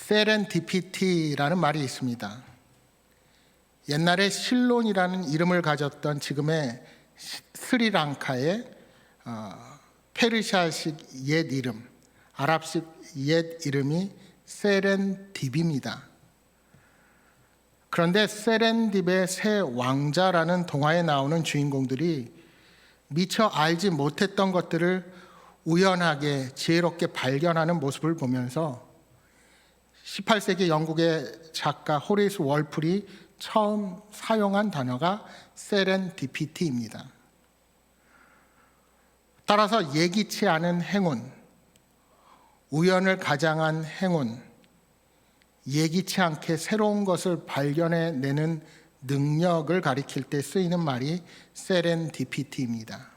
세렌디피티라는 말이 있습니다. 옛날에 실론이라는 이름을 가졌던 지금의 스리랑카의 페르시아식 옛 이름, 아랍식 옛 이름이 세렌딥입니다. 그런데 세렌딥의 새 왕자라는 동화에 나오는 주인공들이 미처 알지 못했던 것들을 우연하게 지혜롭게 발견하는 모습을 보면서 18세기 영국의 작가 호레이스 월풀이 처음 사용한 단어가 세렌디피티입니다. 따라서 예기치 않은 행운, 우연을 가장한 행운, 예기치 않게 새로운 것을 발견해내는 능력을 가리킬 때 쓰이는 말이 세렌디피티입니다.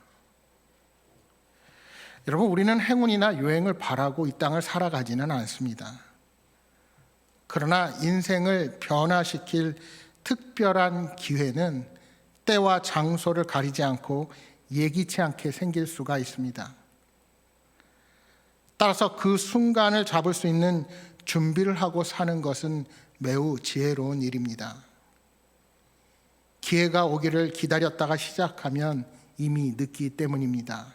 여러분, 우리는 행운이나 요행을 바라고 이 땅을 살아가지는 않습니다. 그러나 인생을 변화시킬 특별한 기회는 때와 장소를 가리지 않고 예기치 않게 생길 수가 있습니다. 따라서 그 순간을 잡을 수 있는 준비를 하고 사는 것은 매우 지혜로운 일입니다. 기회가 오기를 기다렸다가 시작하면 이미 늦기 때문입니다.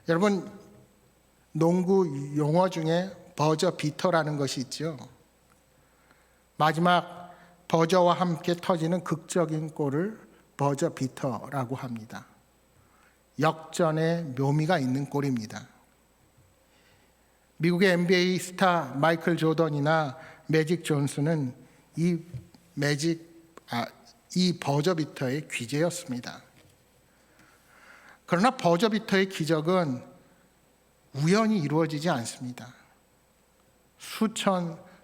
여러분, 농구 용어 중에 버저 비터라는 것이 있죠. 마지막 버저와 함께 터지는 극적인 골을 버저 비터라고 합니다. 역전의 묘미가 있는 골입니다. 미국의 NBA 스타 마이클 조던이나 매직 존슨은 이 버저 비터의 귀재였습니다. 그러나 버저 비터의 기적은 우연히 이루어지지 않습니다.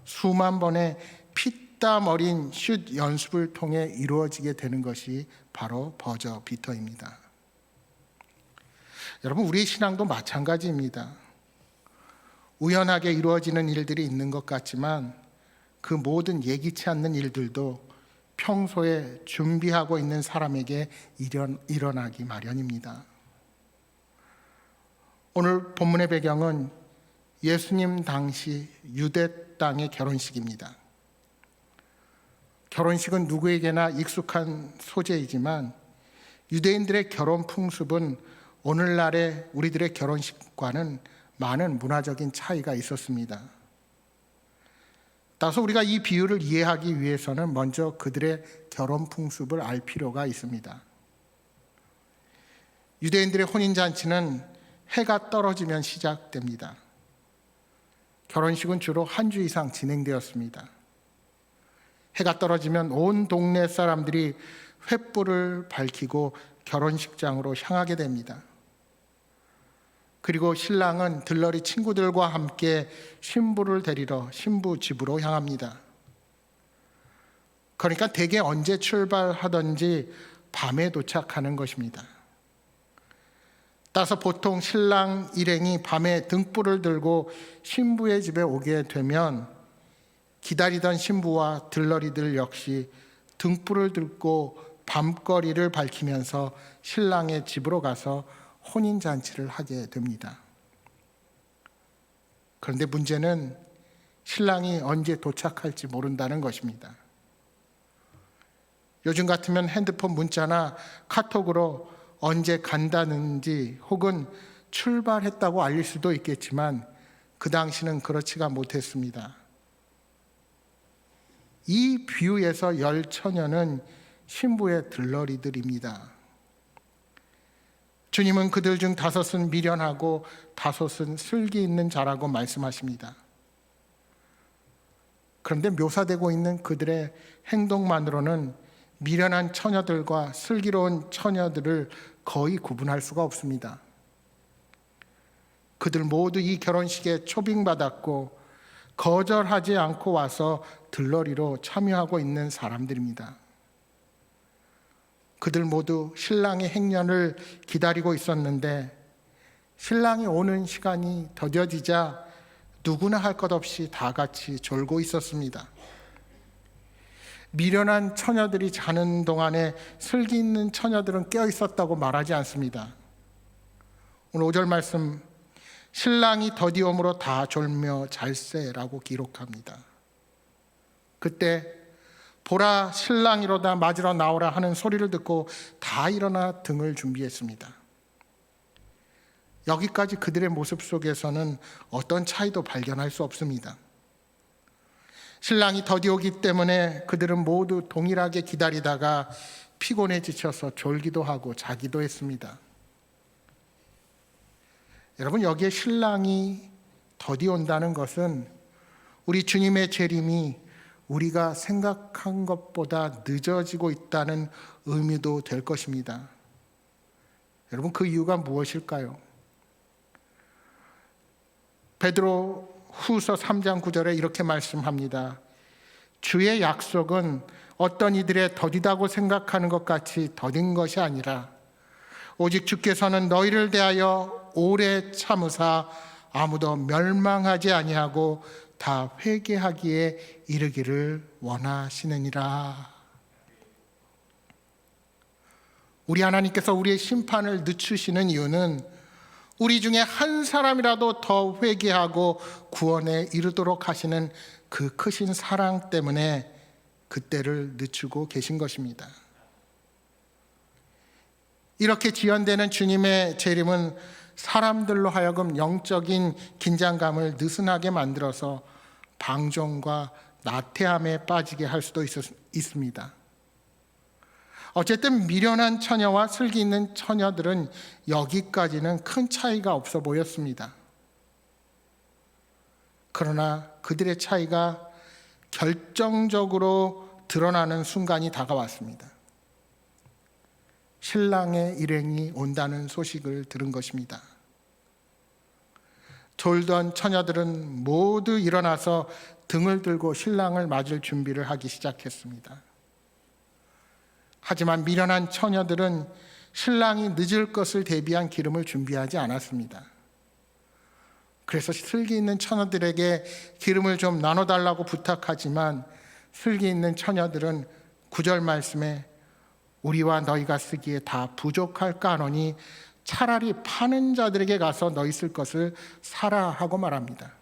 수만 번의 피땀 어린 슛 연습을 통해 이루어지게 되는 것이 바로 버저 비터입니다. 여러분, 우리의 신앙도 마찬가지입니다. 우연하게 이루어지는 일들이 있는 것 같지만 그 모든 예기치 않는 일들도 평소에 준비하고 있는 사람에게 일어나기 마련입니다. 오늘 본문의 배경은 예수님 당시 유대 땅의 결혼식입니다. 결혼식은 누구에게나 익숙한 소재이지만 유대인들의 결혼 풍습은 오늘날의 우리들의 결혼식과는 많은 문화적인 차이가 있었습니다. 따라서 우리가 이 비유를 이해하기 위해서는 먼저 그들의 결혼 풍습을 알 필요가 있습니다. 유대인들의 혼인잔치는 해가 떨어지면 시작됩니다. 결혼식은 주로 한 주 이상 진행되었습니다. 해가 떨어지면 온 동네 사람들이 횃불을 밝히고 결혼식장으로 향하게 됩니다. 그리고 신랑은 들러리 친구들과 함께 신부를 데리러 신부 집으로 향합니다. 그러니까 대개 언제 출발하든지 밤에 도착하는 것입니다. 따라서 보통 신랑 일행이 밤에 등불을 들고 신부의 집에 오게 되면 기다리던 신부와 들러리들 역시 등불을 들고 밤거리를 밝히면서 신랑의 집으로 가서 혼인잔치를 하게 됩니다. 그런데 문제는 신랑이 언제 도착할지 모른다는 것입니다. 요즘 같으면 핸드폰 문자나 카톡으로 언제 간다는지 혹은 출발했다고 알릴 수도 있겠지만 그 당시는 그렇지가 못했습니다. 이 비유에서 열 처녀는 신부의 들러리들입니다. 주님은 그들 중 5은 미련하고 5은 슬기 있는 자라고 말씀하십니다. 그런데 묘사되고 있는 그들의 행동만으로는 미련한 처녀들과 슬기로운 처녀들을 거의 구분할 수가 없습니다. 그들 모두 이 결혼식에 초빙받았고 거절하지 않고 와서 들러리로 참여하고 있는 사람들입니다. 그들 모두 신랑의 행년을 기다리고 있었는데 신랑이 오는 시간이 더뎌지자 누구나 할 것 없이 다 같이 졸고 있었습니다. 미련한 처녀들이 자는 동안에 슬기 있는 처녀들은 깨어 있었다고 말하지 않습니다. 오늘 5절 말씀, 신랑이 더디옴으로 다 졸며 잘세라고 기록합니다. 그때 보라 신랑이로다 맞으러 나오라 하는 소리를 듣고 다 일어나 등을 준비했습니다. 여기까지 그들의 모습 속에서는 어떤 차이도 발견할 수 없습니다. 신랑이 더디오기 때문에 그들은 모두 동일하게 기다리다가 피곤해 지쳐서 졸기도 하고 자기도 했습니다. 여러분, 여기에 신랑이 더디온다는 것은 우리 주님의 재림이 우리가 생각한 것보다 늦어지고 있다는 의미도 될 것입니다. 여러분, 그 이유가 무엇일까요? 베드로 후서 3장 9절에 이렇게 말씀합니다. 주의 약속은 어떤 이들의 더디다고 생각하는 것 같이 더딘 것이 아니라 오직 주께서는 너희를 대하여 오래 참으사 아무도 멸망하지 아니하고 다 회개하기에 이르기를 원하시느니라. 우리 하나님께서 우리의 심판을 늦추시는 이유는 우리 중에 한 사람이라도 더 회개하고 구원에 이르도록 하시는 그 크신 사랑 때문에 그때를 늦추고 계신 것입니다. 이렇게 지연되는 주님의 재림은 사람들로 하여금 영적인 긴장감을 느슨하게 만들어서 방종과 나태함에 빠지게 할 수도 있습니다. 어쨌든 미련한 처녀와 슬기 있는 처녀들은 여기까지는 큰 차이가 없어 보였습니다. 그러나 그들의 차이가 결정적으로 드러나는 순간이 다가왔습니다. 신랑의 일행이 온다는 소식을 들은 것입니다. 졸던 처녀들은 모두 일어나서 등을 들고 신랑을 맞을 준비를 하기 시작했습니다. 하지만 미련한 처녀들은 신랑이 늦을 것을 대비한 기름을 준비하지 않았습니다. 그래서 슬기 있는 처녀들에게 기름을 좀 나눠달라고 부탁하지만 슬기 있는 처녀들은 9절 말씀에 우리와 너희가 쓰기에 다 부족할까 하노니 차라리 파는 자들에게 가서 너희 쓸 것을 사라 하고 말합니다.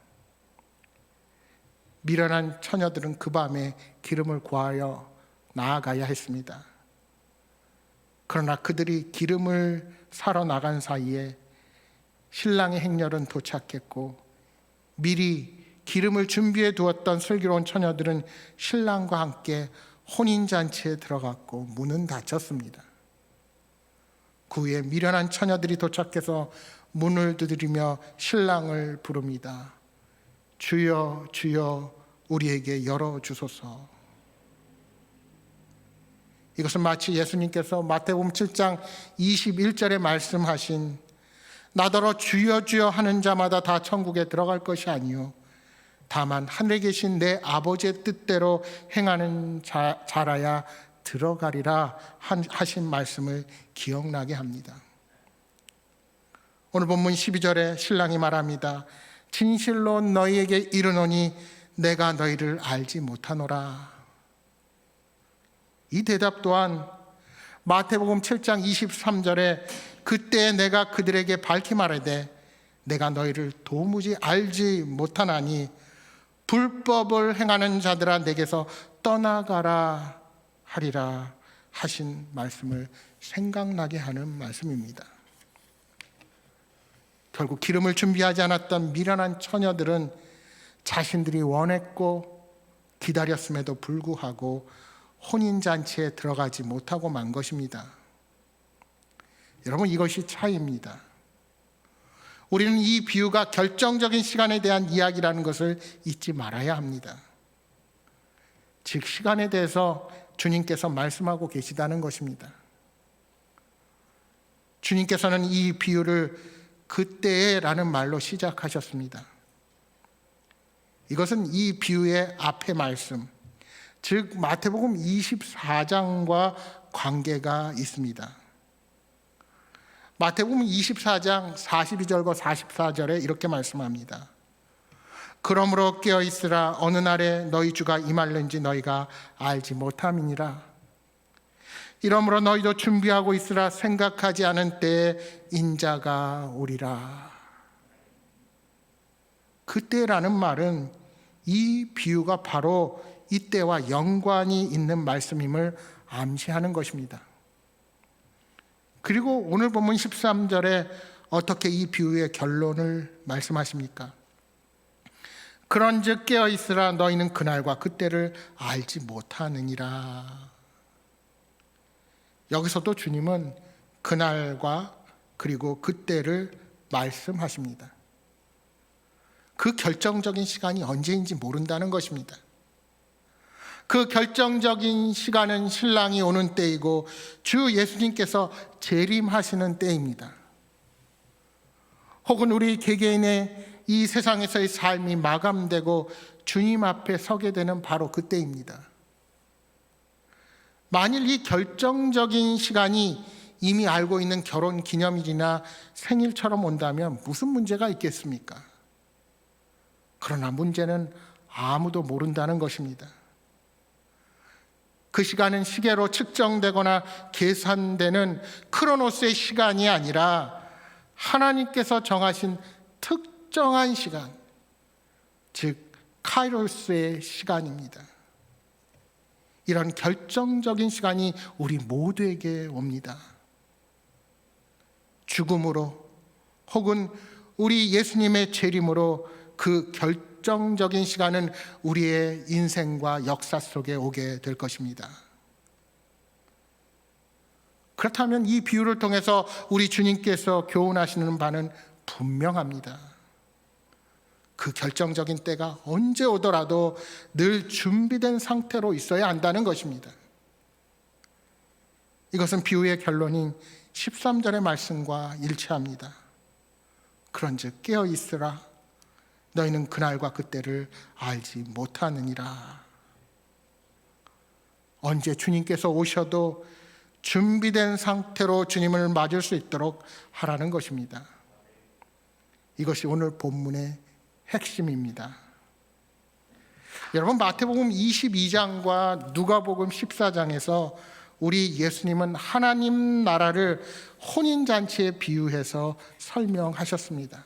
미련한 처녀들은 그 밤에 기름을 구하여 나아가야 했습니다. 그러나 그들이 기름을 사러 나간 사이에 신랑의 행렬은 도착했고 미리 기름을 준비해 두었던 슬기로운 처녀들은 신랑과 함께 혼인잔치에 들어갔고 문은 닫혔습니다. 그 후에 미련한 처녀들이 도착해서 문을 두드리며 신랑을 부릅니다. 주여 주여 우리에게 열어주소서. 이것은 마치 예수님께서 마태복음 7장 21절에 말씀하신 나더러 주여 주여 하는 자마다 다 천국에 들어갈 것이 아니요 다만 하늘에 계신 내 아버지의 뜻대로 행하는 자라야 들어가리라 하신 말씀을 기억나게 합니다. 오늘 본문 12절에 신랑이 말합니다. 진실로 너희에게 이르노니 내가 너희를 알지 못하노라. 이 대답 또한 마태복음 7장 23절에 그때 내가 그들에게 밝히 말하되 내가 너희를 도무지 알지 못하나니 불법을 행하는 자들아 내게서 떠나가라 하리라 하신 말씀을 생각나게 하는 말씀입니다. 결국 기름을 준비하지 않았던 미련한 처녀들은 자신들이 원했고 기다렸음에도 불구하고 혼인잔치에 들어가지 못하고 만 것입니다. 여러분, 이것이 차이입니다. 우리는 이 비유가 결정적인 시간에 대한 이야기라는 것을 잊지 말아야 합니다. 즉 시간에 대해서 주님께서 말씀하고 계시다는 것입니다. 주님께서는 이 비유를 그때라는 말로 시작하셨습니다. 이것은 이 비유의 앞의 말씀, 즉 마태복음 24장과 관계가 있습니다. 마태복음 24장 42절과 44절에 이렇게 말씀합니다. 그러므로 깨어있으라 어느 날에 너희 주가 임할는지 너희가 알지 못함이니라. 이러므로 너희도 준비하고 있으라 생각하지 않은 때에 인자가 오리라. 그때라는 말은 이 비유가 바로 이때와 연관이 있는 말씀임을 암시하는 것입니다. 그리고 오늘 본문 13절에 어떻게 이 비유의 결론을 말씀하십니까? 그런즉 깨어 있으라, 너희는 그날과 그때를 알지 못하느니라. 여기서도 주님은 그날과 그리고 그때를 말씀하십니다. 그 결정적인 시간이 언제인지 모른다는 것입니다. 그 결정적인 시간은 신랑이 오는 때이고 주 예수님께서 재림하시는 때입니다. 혹은 우리 개개인의 이 세상에서의 삶이 마감되고 주님 앞에 서게 되는 바로 그때입니다. 만일 이 결정적인 시간이 이미 알고 있는 결혼 기념일이나 생일처럼 온다면 무슨 문제가 있겠습니까? 그러나 문제는 아무도 모른다는 것입니다. 그 시간은 시계로 측정되거나 계산되는 크로노스의 시간이 아니라 하나님께서 정하신 특정한 시간, 즉 카이로스의 시간입니다. 이런 결정적인 시간이 우리 모두에게 옵니다. 죽음으로 혹은 우리 예수님의 재림으로 그 결정적인 시간은 우리의 인생과 역사 속에 오게 될 것입니다. 그렇다면 이 비유를 통해서 우리 주님께서 교훈하시는 바는 분명합니다. 그 결정적인 때가 언제 오더라도 늘 준비된 상태로 있어야 한다는 것입니다. 이것은 비유의 결론인 13절의 말씀과 일치합니다. 그런즉 깨어 있으라, 너희는 그날과 그때를 알지 못하느니라. 언제 주님께서 오셔도 준비된 상태로 주님을 맞을 수 있도록 하라는 것입니다. 이것이 오늘 본문의 핵심입니다. 여러분, 마태복음 22장과 누가복음 14장에서 우리 예수님은 하나님 나라를 혼인잔치에 비유해서 설명하셨습니다.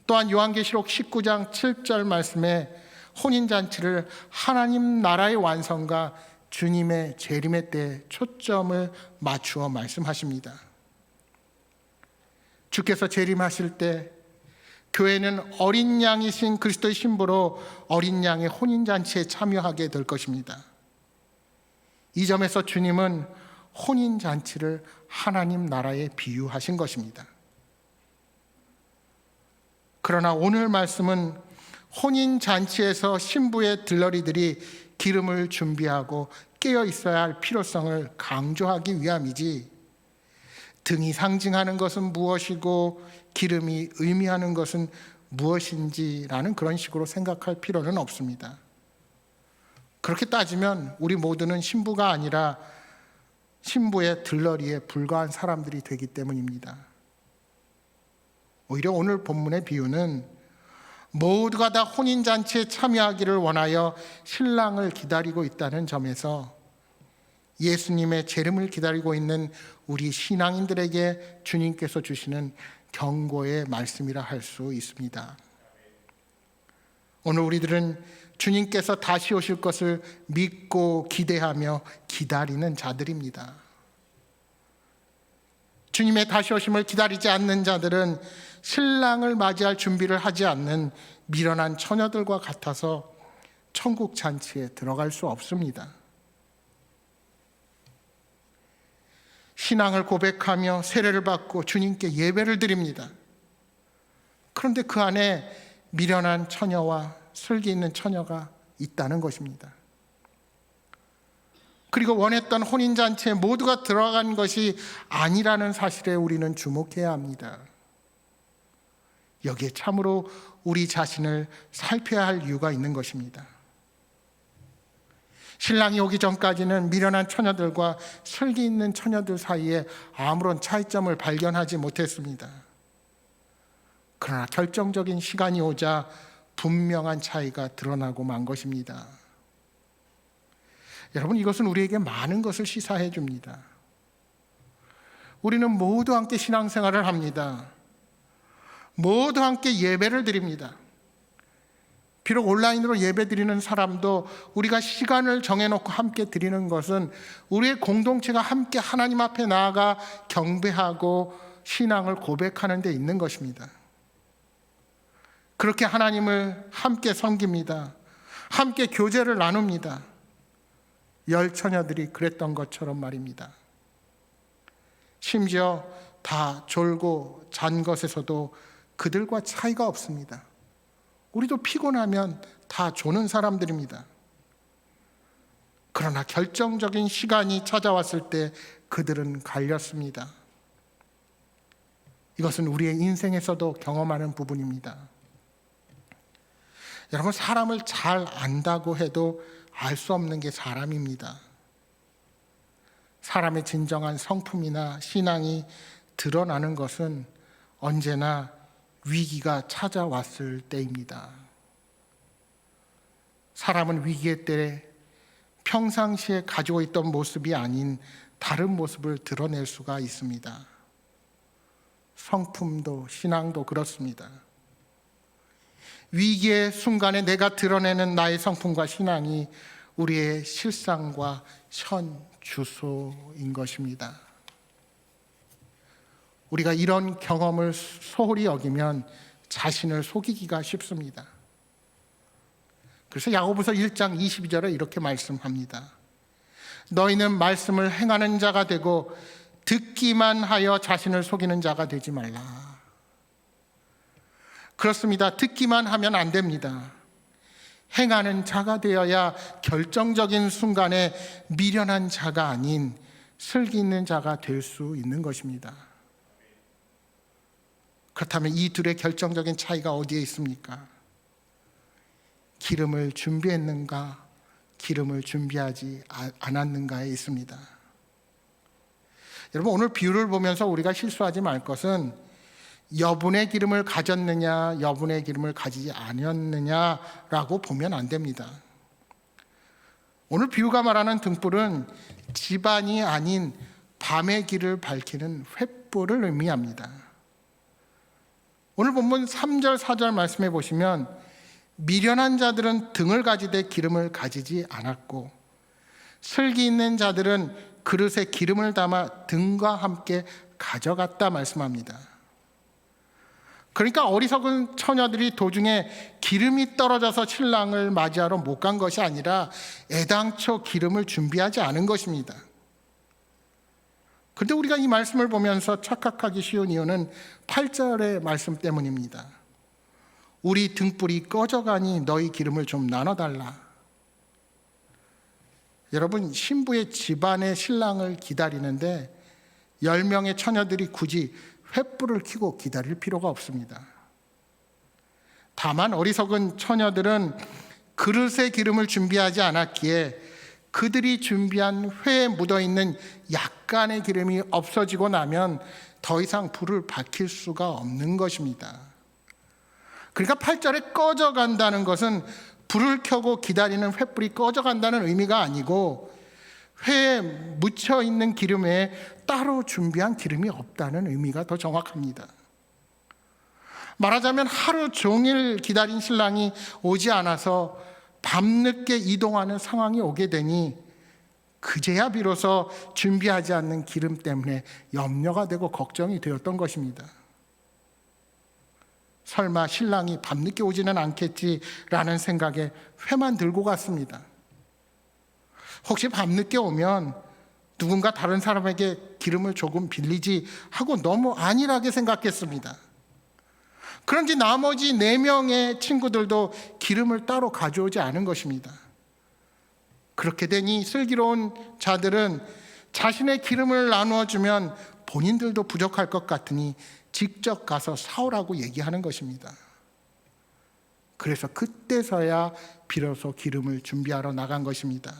또한 요한계시록 19장 7절 말씀에 혼인잔치를 하나님 나라의 완성과 주님의 재림의 때에 초점을 맞추어 말씀하십니다. 주께서 재림하실 때 교회는 어린 양이신 그리스도의 신부로 어린 양의 혼인잔치에 참여하게 될 것입니다. 이 점에서 주님은 혼인잔치를 하나님 나라에 비유하신 것입니다. 그러나 오늘 말씀은 혼인잔치에서 신부의 들러리들이 기름을 준비하고 깨어 있어야 할 필요성을 강조하기 위함이지, 등이 상징하는 것은 무엇이고 기름이 의미하는 것은 무엇인지라는 그런 식으로 생각할 필요는 없습니다. 그렇게 따지면 우리 모두는 신부가 아니라 신부의 들러리에 불과한 사람들이 되기 때문입니다. 오히려 오늘 본문의 비유는 모두가 다 혼인잔치에 참여하기를 원하여 신랑을 기다리고 있다는 점에서 예수님의 재림을 기다리고 있는 우리 신앙인들에게 주님께서 주시는 경고의 말씀이라 할 수 있습니다. 오늘 우리들은 주님께서 다시 오실 것을 믿고 기대하며 기다리는 자들입니다. 주님의 다시 오심을 기다리지 않는 자들은 신랑을 맞이할 준비를 하지 않는 미련한 처녀들과 같아서 천국 잔치에 들어갈 수 없습니다. 신앙을 고백하며 세례를 받고 주님께 예배를 드립니다. 그런데 그 안에 미련한 처녀와 슬기 있는 처녀가 있다는 것입니다. 그리고 원했던 혼인잔치에 모두가 들어간 것이 아니라는 사실에 우리는 주목해야 합니다. 여기에 참으로 우리 자신을 살펴야 할 이유가 있는 것입니다. 신랑이 오기 전까지는 미련한 처녀들과 슬기 있는 처녀들 사이에 아무런 차이점을 발견하지 못했습니다. 그러나 결정적인 시간이 오자 분명한 차이가 드러나고 만 것입니다. 여러분, 이것은 우리에게 많은 것을 시사해 줍니다. 우리는 모두 함께 신앙생활을 합니다. 모두 함께 예배를 드립니다. 비록 온라인으로 예배 드리는 사람도 우리가 시간을 정해놓고 함께 드리는 것은 우리의 공동체가 함께 하나님 앞에 나아가 경배하고 신앙을 고백하는 데 있는 것입니다. 그렇게 하나님을 함께 섬깁니다. 함께 교제를 나눕니다. 열 처녀들이 그랬던 것처럼 말입니다. 심지어 다 졸고 잔 것에서도 그들과 차이가 없습니다. 우리도 피곤하면 다 조는 사람들입니다. 그러나 결정적인 시간이 찾아왔을 때 그들은 갈렸습니다. 이것은 우리의 인생에서도 경험하는 부분입니다. 여러분, 사람을 잘 안다고 해도 알 수 없는 게 사람입니다. 사람의 진정한 성품이나 신앙이 드러나는 것은 언제나 위기가 찾아왔을 때입니다. 사람은 위기의 때에 평상시에 가지고 있던 모습이 아닌 다른 모습을 드러낼 수가 있습니다. 성품도 신앙도 그렇습니다. 위기의 순간에 내가 드러내는 나의 성품과 신앙이 우리의 실상과 현 주소인 것입니다. 우리가 이런 경험을 소홀히 여기면 자신을 속이기가 쉽습니다. 그래서 야고보서 1장 22절에 이렇게 말씀합니다. 너희는 말씀을 행하는 자가 되고 듣기만 하여 자신을 속이는 자가 되지 말라. 그렇습니다. 듣기만 하면 안 됩니다. 행하는 자가 되어야 결정적인 순간에 미련한 자가 아닌 슬기 있는 자가 될 수 있는 것입니다. 그렇다면 이 둘의 결정적인 차이가 어디에 있습니까? 기름을 준비했는가, 기름을 준비하지 않았는가에 있습니다. 여러분, 오늘 비유를 보면서 우리가 실수하지 말 것은 여분의 기름을 가졌느냐, 여분의 기름을 가지지 않았느냐라고 보면 안 됩니다. 오늘 비유가 말하는 등불은 집안이 아닌 밤의 길을 밝히는 횃불을 의미합니다. 오늘 본문 3절, 4절 말씀해 보시면 미련한 자들은 등을 가지되 기름을 가지지 않았고 슬기 있는 자들은 그릇에 기름을 담아 등과 함께 가져갔다 말씀합니다. 그러니까 어리석은 처녀들이 도중에 기름이 떨어져서 신랑을 맞이하러 못 간 것이 아니라 애당초 기름을 준비하지 않은 것입니다. 그런데 우리가 이 말씀을 보면서 착각하기 쉬운 이유는 8절의 말씀 때문입니다. 우리 등불이 꺼져가니 너희 기름을 좀 나눠달라. 여러분, 신부의 집안의 신랑을 기다리는데 10명의 처녀들이 굳이 횃불을 켜고 기다릴 필요가 없습니다. 다만 어리석은 처녀들은 그릇에 기름을 준비하지 않았기에 그들이 준비한 회에 묻어있는 약간의 기름이 없어지고 나면 더 이상 불을 밝힐 수가 없는 것입니다. 그러니까 8절에 꺼져간다는 것은 불을 켜고 기다리는 횃불이 꺼져간다는 의미가 아니고 회에 묻혀있는 기름에 따로 준비한 기름이 없다는 의미가 더 정확합니다. 말하자면 하루 종일 기다린 신랑이 오지 않아서 밤늦게 이동하는 상황이 오게 되니 그제야 비로소 준비하지 않는 기름 때문에 염려가 되고 걱정이 되었던 것입니다. 설마 신랑이 밤늦게 오지는 않겠지라는 생각에 회만 들고 갔습니다. 혹시 밤늦게 오면 누군가 다른 사람에게 기름을 조금 빌리지 하고 너무 안일하게 생각했습니다. 그런지 나머지 4명의 친구들도 기름을 따로 가져오지 않은 것입니다. 그렇게 되니 슬기로운 자들은 자신의 기름을 나누어 주면 본인들도 부족할 것 같으니 직접 가서 사오라고 얘기하는 것입니다. 그래서 그때서야 비로소 기름을 준비하러 나간 것입니다.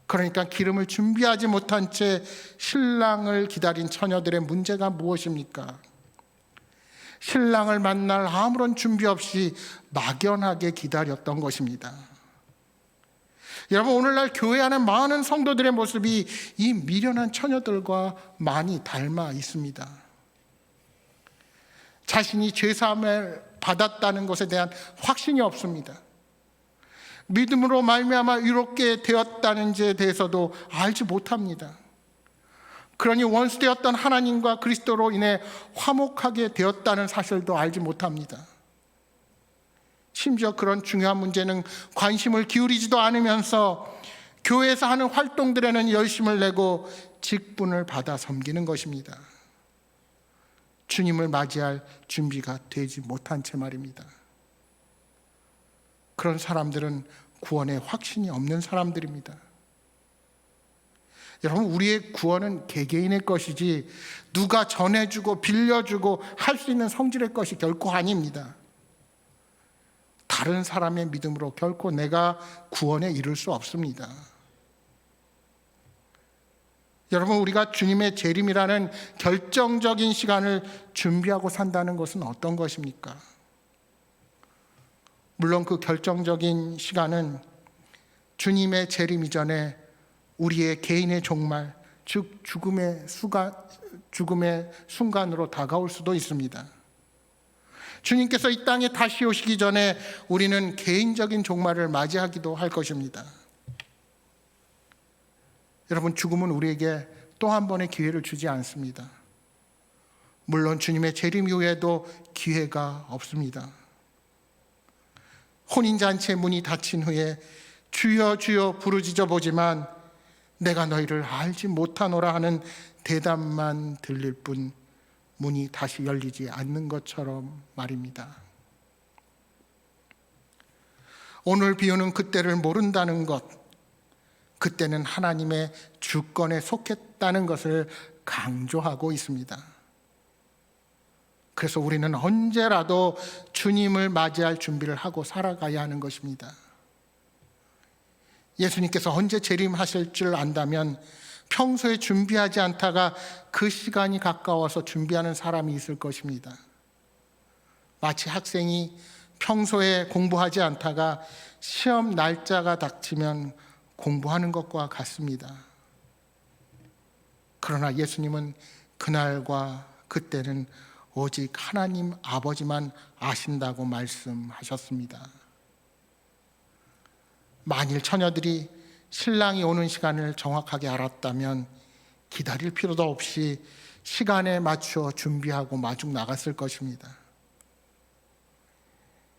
그러니까 기름을 준비하지 못한 채 신랑을 기다린 처녀들의 문제가 무엇입니까? 신랑을 만날 아무런 준비 없이 막연하게 기다렸던 것입니다. 여러분, 오늘날 교회 안에 많은 성도들의 모습이 이 미련한 처녀들과 많이 닮아 있습니다. 자신이 죄사함을 받았다는 것에 대한 확신이 없습니다. 믿음으로 말미암아 의롭게 되었다는지에 대해서도 알지 못합니다. 그러니 원수되었던 하나님과 그리스도로 인해 화목하게 되었다는 사실도 알지 못합니다. 심지어 그런 중요한 문제는 관심을 기울이지도 않으면서 교회에서 하는 활동들에는 열심을 내고 직분을 받아 섬기는 것입니다. 주님을 맞이할 준비가 되지 못한 채 말입니다. 그런 사람들은 구원에 확신이 없는 사람들입니다. 여러분, 우리의 구원은 개개인의 것이지 누가 전해주고 빌려주고 할 수 있는 성질의 것이 결코 아닙니다. 다른 사람의 믿음으로 결코 내가 구원에 이를 수 없습니다. 여러분, 우리가 주님의 재림이라는 결정적인 시간을 준비하고 산다는 것은 어떤 것입니까? 물론 그 결정적인 시간은 주님의 재림 이전에 우리의 개인의 종말, 즉 죽음의 순간으로 다가올 수도 있습니다. 주님께서 이 땅에 다시 오시기 전에 우리는 개인적인 종말을 맞이하기도 할 것입니다. 여러분, 죽음은 우리에게 또 한 번의 기회를 주지 않습니다. 물론 주님의 재림 이후에도 기회가 없습니다. 혼인잔치의 문이 닫힌 후에 주여 주여 부르짖어 보지만 내가 너희를 알지 못하노라 하는 대답만 들릴 뿐 문이 다시 열리지 않는 것처럼 말입니다. 오늘 비유는 그때를 모른다는 것, 그때는 하나님의 주권에 속했다는 것을 강조하고 있습니다. 그래서 우리는 언제라도 주님을 맞이할 준비를 하고 살아가야 하는 것입니다. 예수님께서 언제 재림하실 줄 안다면 평소에 준비하지 않다가 그 시간이 가까워서 준비하는 사람이 있을 것입니다. 마치 학생이 평소에 공부하지 않다가 시험 날짜가 닥치면 공부하는 것과 같습니다. 그러나 예수님은 그날과 그때는 오직 하나님 아버지만 아신다고 말씀하셨습니다. 만일 처녀들이 신랑이 오는 시간을 정확하게 알았다면 기다릴 필요도 없이 시간에 맞추어 준비하고 마중 나갔을 것입니다.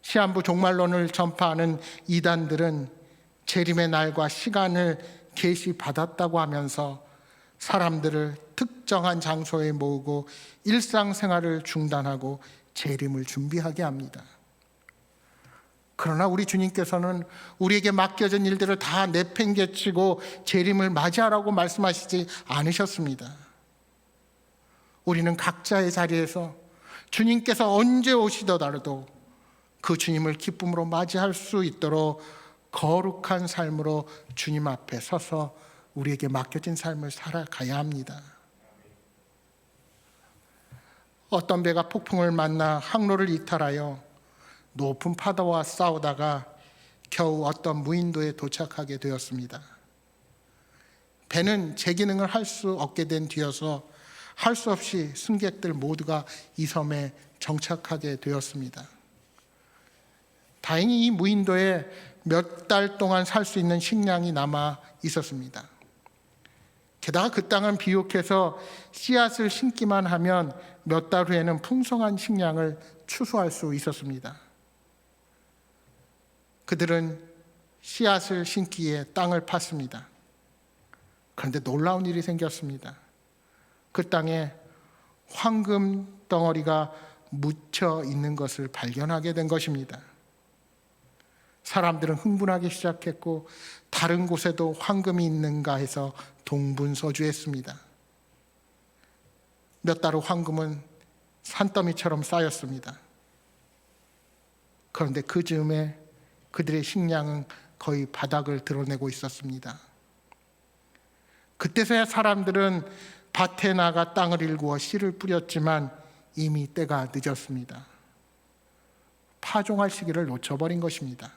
시한부 종말론을 전파하는 이단들은 재림의 날과 시간을 계시받았다고 하면서 사람들을 특정한 장소에 모으고 일상생활을 중단하고 재림을 준비하게 합니다. 그러나 우리 주님께서는 우리에게 맡겨진 일들을 다 내팽개치고 재림을 맞이하라고 말씀하시지 않으셨습니다. 우리는 각자의 자리에서 주님께서 언제 오시더라도 그 주님을 기쁨으로 맞이할 수 있도록 거룩한 삶으로 주님 앞에 서서 우리에게 맡겨진 삶을 살아가야 합니다. 어떤 배가 폭풍을 만나 항로를 이탈하여 높은 파도와 싸우다가 겨우 어떤 무인도에 도착하게 되었습니다. 배는 제 기능을 할 수 없게 된 뒤여서 할 수 없이 승객들 모두가 이 섬에 정착하게 되었습니다. 다행히 이 무인도에 몇 달 동안 살 수 있는 식량이 남아 있었습니다. 게다가 그 땅은 비옥해서 씨앗을 심기만 하면 몇 달 후에는 풍성한 식량을 추수할 수 있었습니다. 그들은 씨앗을 심기에 땅을 팠습니다. 그런데 놀라운 일이 생겼습니다. 그 땅에 황금 덩어리가 묻혀 있는 것을 발견하게 된 것입니다. 사람들은 흥분하기 시작했고 다른 곳에도 황금이 있는가 해서 동분서주했습니다. 몇 달 후 황금은 산더미처럼 쌓였습니다. 그런데 그 즈음에 그들의 식량은 거의 바닥을 드러내고 있었습니다. 그때서야 사람들은 밭에 나가 땅을 일구어 씨를 뿌렸지만 이미 때가 늦었습니다. 파종할 시기를 놓쳐버린 것입니다.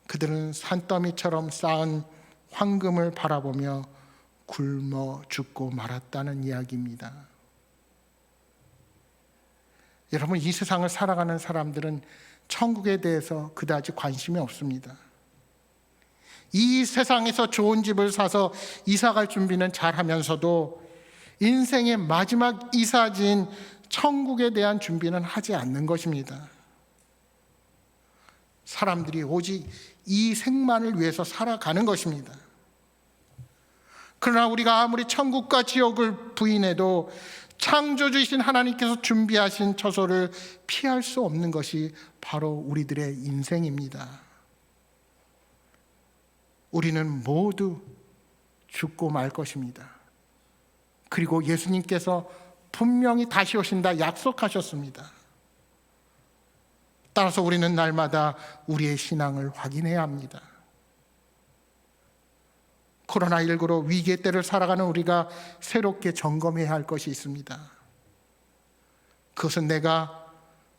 그들은 산더미처럼 쌓은 황금을 바라보며 굶어 죽고 말았다는 이야기입니다. 여러분, 이 세상을 살아가는 사람들은 천국에 대해서 그다지 관심이 없습니다. 이 세상에서 좋은 집을 사서 이사갈 준비는 잘하면서도 인생의 마지막 이사지인 천국에 대한 준비는 하지 않는 것입니다. 사람들이 오직 이 생만을 위해서 살아가는 것입니다. 그러나 우리가 아무리 천국과 지옥을 부인해도 창조주이신 하나님께서 준비하신 처소를 피할 수 없는 것이 바로 우리들의 인생입니다. 우리는 모두 죽고 말 것입니다. 그리고 예수님께서 분명히 다시 오신다 약속하셨습니다. 따라서 우리는 날마다 우리의 신앙을 확인해야 합니다. 코로나19로 위기의 때를 살아가는 우리가 새롭게 점검해야 할 것이 있습니다. 그것은 내가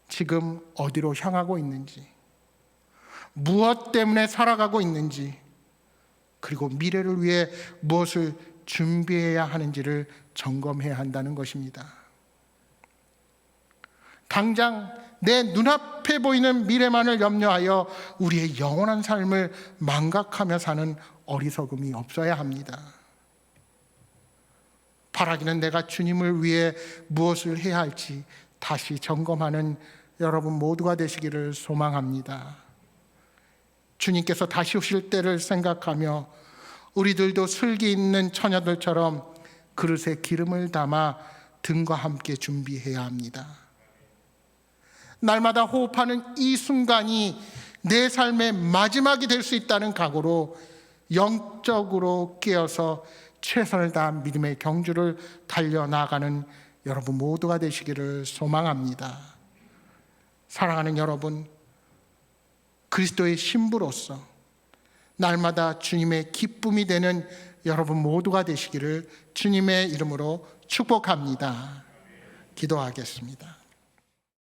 지금 어디로 향하고 있는지, 무엇 때문에 살아가고 있는지, 그리고 미래를 위해 무엇을 준비해야 하는지를 점검해야 한다는 것입니다. 당장 내 눈앞에 보이는 미래만을 염려하여 우리의 영원한 삶을 망각하며 사는 어리석음이 없어야 합니다. 바라기는 내가 주님을 위해 무엇을 해야 할지 다시 점검하는 여러분 모두가 되시기를 소망합니다. 주님께서 다시 오실 때를 생각하며 우리들도 슬기 있는 처녀들처럼 그릇에 기름을 담아 등과 함께 준비해야 합니다. 날마다 호흡하는 이 순간이 내 삶의 마지막이 될 수 있다는 각오로 영적으로 깨어서 최선을 다한 믿음의 경주를 달려나가는 여러분 모두가 되시기를 소망합니다. 사랑하는 여러분, 그리스도의 신부로서 날마다 주님의 기쁨이 되는 여러분 모두가 되시기를 주님의 이름으로 축복합니다. 기도하겠습니다.